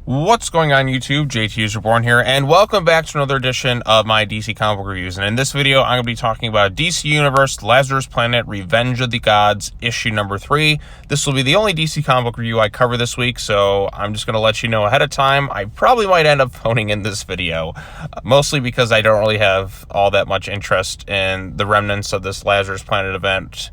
What's going on YouTube? JT is Reborn here, and welcome back to another edition of my DC comic book reviews. And in this video, I'm going to be talking about DC Universe, Lazarus Planet, Revenge of the Gods, issue number 3. This will be the only DC comic book review I cover this week, so I'm just going to let you know ahead of time. I probably might end up phoning in this video, mostly because I don't really have all that much interest in the remnants of this Lazarus Planet event.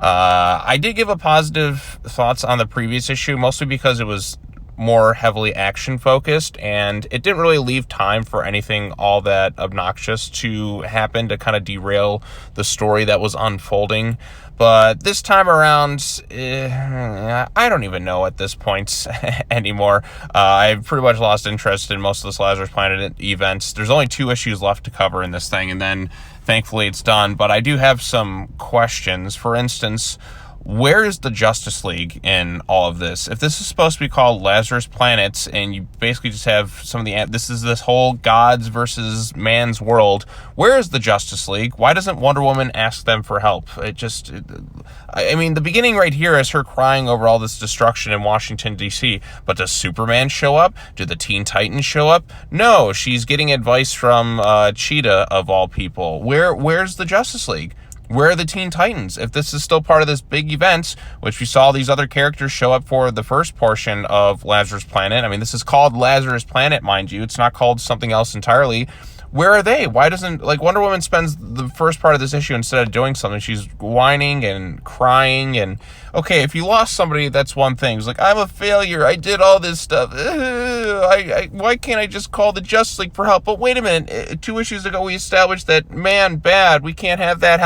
I did give a positive thoughts on the previous issue, mostly because it was more heavily action focused and it didn't really leave time for anything all that obnoxious to happen to kind of derail the story that was unfolding. But this time around, I don't even know at this point anymore. I've pretty much lost interest in most of this Lazarus Planet events. There's only 2 issues left to cover in this thing, and then thankfully it's done. But I do have some questions. For instance, where is the Justice League in all of this? If this is supposed to be called Lazarus Planet, and you basically just have some of the... this whole gods versus man's world, where is the Justice League? Why doesn't Wonder Woman ask them for help? I mean, the beginning right here is her crying over all this destruction in Washington, D.C., but does Superman show up? Do the Teen Titans show up? No, she's getting advice from Cheetah, of all people. Where's the Justice League? Where are the Teen Titans? If this is still part of this big event, which we saw these other characters show up for the first portion of Lazarus Planet. I mean, this is called Lazarus Planet, mind you. It's not called something else entirely. Where are they? Why doesn't, Wonder Woman spends the first part of this issue, instead of doing something, she's whining and crying. And okay, if you lost somebody, that's one thing. It's like, I'm a failure, I did all this stuff, why can't I just call the Justice League for help? But wait a minute, 2 issues ago we established that man bad, we can't have that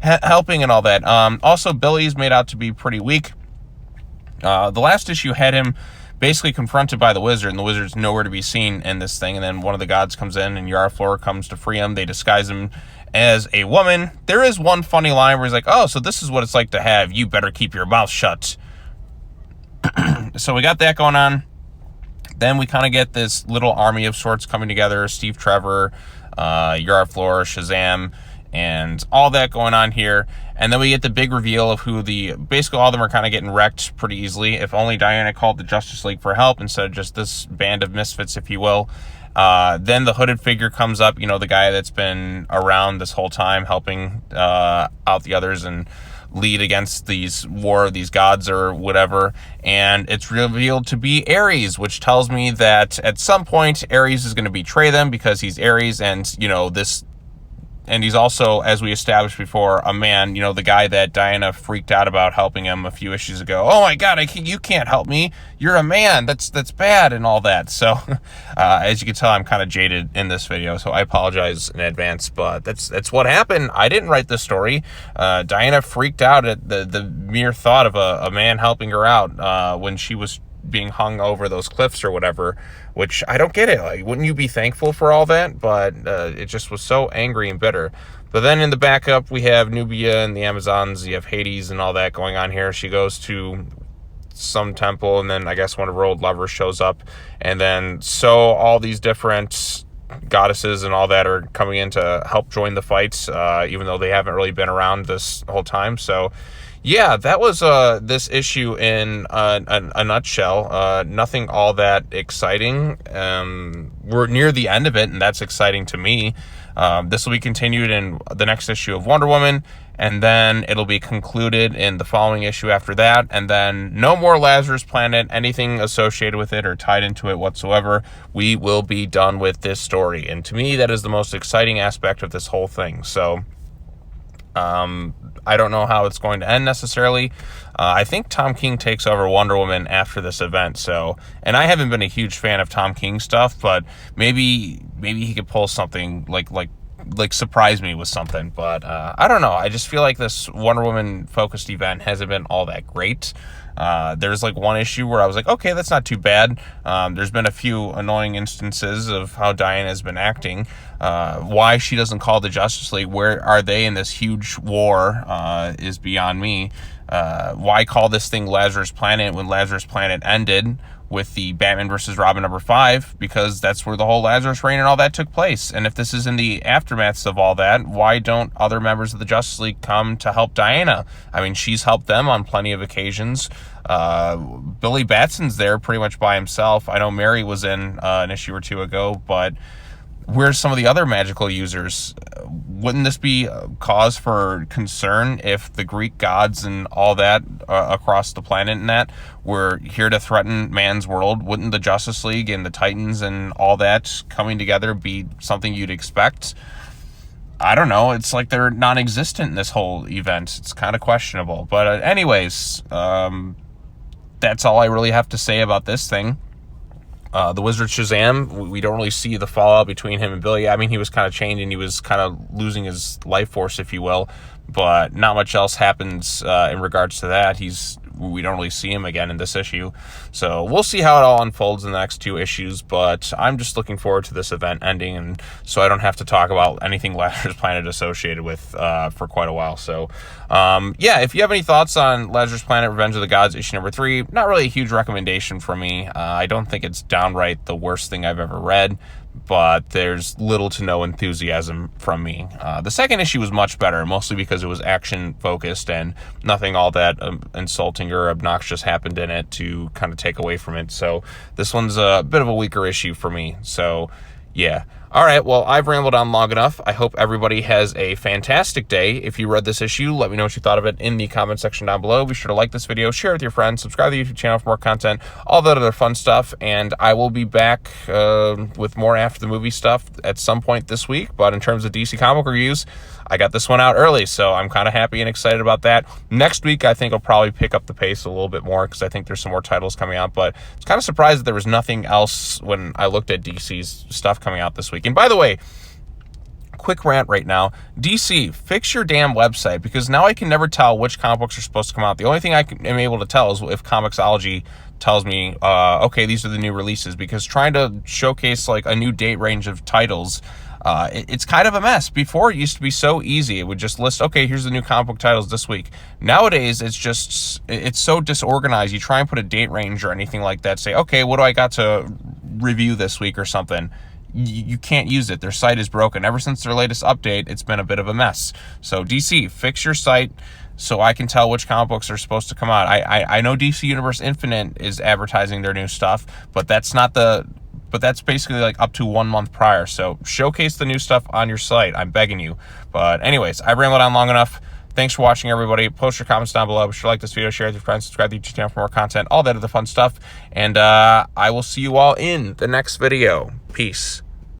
helping and all that. Also, Billy's made out to be pretty weak. The last issue had him basically confronted by the wizard, and the wizard's nowhere to be seen in this thing. And then one of the gods comes in, and Yarflor comes to free him. They disguise him as a woman. There is one funny line where he's like, oh, so this is what it's like to have, you better keep your mouth shut. So we got that going on. Then we kind of get this little army of sorts coming together. Steve Trevor, Yarflor, Shazam, and all that going on here. And then we get the big reveal of who basically all of them are kind of getting wrecked pretty easily. If only Diana called the Justice League for help instead of just this band of misfits, if you will. Then the hooded figure comes up, the guy that's been around this whole time helping out the others and lead against these gods or whatever. And it's revealed to be Ares, which tells me that at some point Ares is going to betray them because he's Ares, and and he's also, as we established before, a man, the guy that Diana freaked out about helping him a few issues ago. Oh my God, you can't help me. You're a man. That's bad and all that. So, as you can tell, I'm kind of jaded in this video, so I apologize in advance, but that's what happened. I didn't write this story. Diana freaked out at the mere thought of a man helping her out when she was being hung over those cliffs or whatever, which I don't get it. Wouldn't you be thankful for all that? But it just was so angry and bitter. But then in the backup, we have Nubia and the Amazons. You have Hades and all that going on here. She goes to some temple, and then I guess one of her old lovers shows up. And then so all these different goddesses and all that are coming in to help join the fights, even though they haven't really been around this whole time. So yeah, that was this issue in a nutshell. Nothing all that exciting. We're near the end of it, and that's exciting to me. This will be continued in the next issue of Wonder Woman, and then it'll be concluded in the following issue after that, and then no more Lazarus Planet, anything associated with it or tied into it whatsoever. We will be done with this story, and to me, that is the most exciting aspect of this whole thing. So I don't know how it's going to end necessarily. I think Tom King takes over Wonder Woman after this event. So, and I haven't been a huge fan of Tom King stuff, but maybe he could pull something like surprise me with something. But I don't know. I just feel like this Wonder Woman focused event hasn't been all that great. There's one issue where I was like, okay, that's not too bad. There's been a few annoying instances of how Diana has been acting. Why she doesn't call the Justice League, where are they in this huge war, is beyond me. Why call this thing Lazarus Planet when Lazarus Planet ended? with the Batman versus Robin #5, because that's where the whole Lazarus reign and all that took place. And if this is in the aftermath of all that, why don't other members of the Justice League come to help Diana? I mean, she's helped them on plenty of occasions. Billy Batson's there pretty much by himself. I know Mary was in an issue or two ago, but where's some of the other magical users? Wouldn't this be a cause for concern if the Greek gods and all that across the planet and that were here to threaten man's world? Wouldn't the Justice League and the Titans and all that coming together be something you'd expect? I don't know. It's like they're non-existent in this whole event. It's kind of questionable. But anyways, that's all I really have to say about this thing. The Wizard Shazam, we don't really see the fallout between him and Billy. I mean, he was kind of changing. He was kind of losing his life force, if you will. But not much else happens in regards to that. We don't really see him again in this issue. So we'll see how it all unfolds in the next 2 issues. But I'm just looking forward to this event ending, and so I don't have to talk about anything Lazarus Planet associated with for quite a while. So yeah, if you have any thoughts on Lazarus Planet Revenge of the Gods issue #3, not really a huge recommendation for me. I don't think it's downright the worst thing I've ever read, but there's little to no enthusiasm from me. The second issue was much better, mostly because it was action focused and nothing all that insulting or obnoxious happened in it to kind of take away from it. So this one's a bit of a weaker issue for me. So yeah. All right, well, I've rambled on long enough. I hope everybody has a fantastic day. If you read this issue, let me know what you thought of it in the comment section down below. Be sure to like this video, share it with your friends, subscribe to the YouTube channel for more content, all that other fun stuff, and I will be back with more after the movie stuff at some point this week. But in terms of DC comic reviews, I got this one out early, so I'm kind of happy and excited about that. Next week, I think I'll probably pick up the pace a little bit more because I think there's some more titles coming out, but I was kind of surprised that there was nothing else when I looked at DC's stuff coming out this week. And by the way, quick rant right now, DC, fix your damn website, because now I can never tell which comic books are supposed to come out. The only thing I am able to tell is if Comixology tells me, okay, these are the new releases, because trying to showcase like a new date range of titles, it's kind of a mess. Before, it used to be so easy. It would just list, okay, here's the new comic book titles this week. Nowadays, it's so disorganized. You try and put a date range or anything like that, say, okay, what do I got to review this week or something? You can't use it. Their site is broken. Ever since their latest update, it's been a bit of a mess. So DC, fix your site so I can tell which comic books are supposed to come out. I know DC Universe Infinite is advertising their new stuff, but that's basically like up to 1 month prior. So showcase the new stuff on your site. I'm begging you. But anyways, I've rambled on long enough. Thanks for watching, everybody. Post your comments down below. Be sure to like this video, share it with your friends, subscribe to the YouTube channel for more content, all that other fun stuff. And I will see you all in the next video. Peace.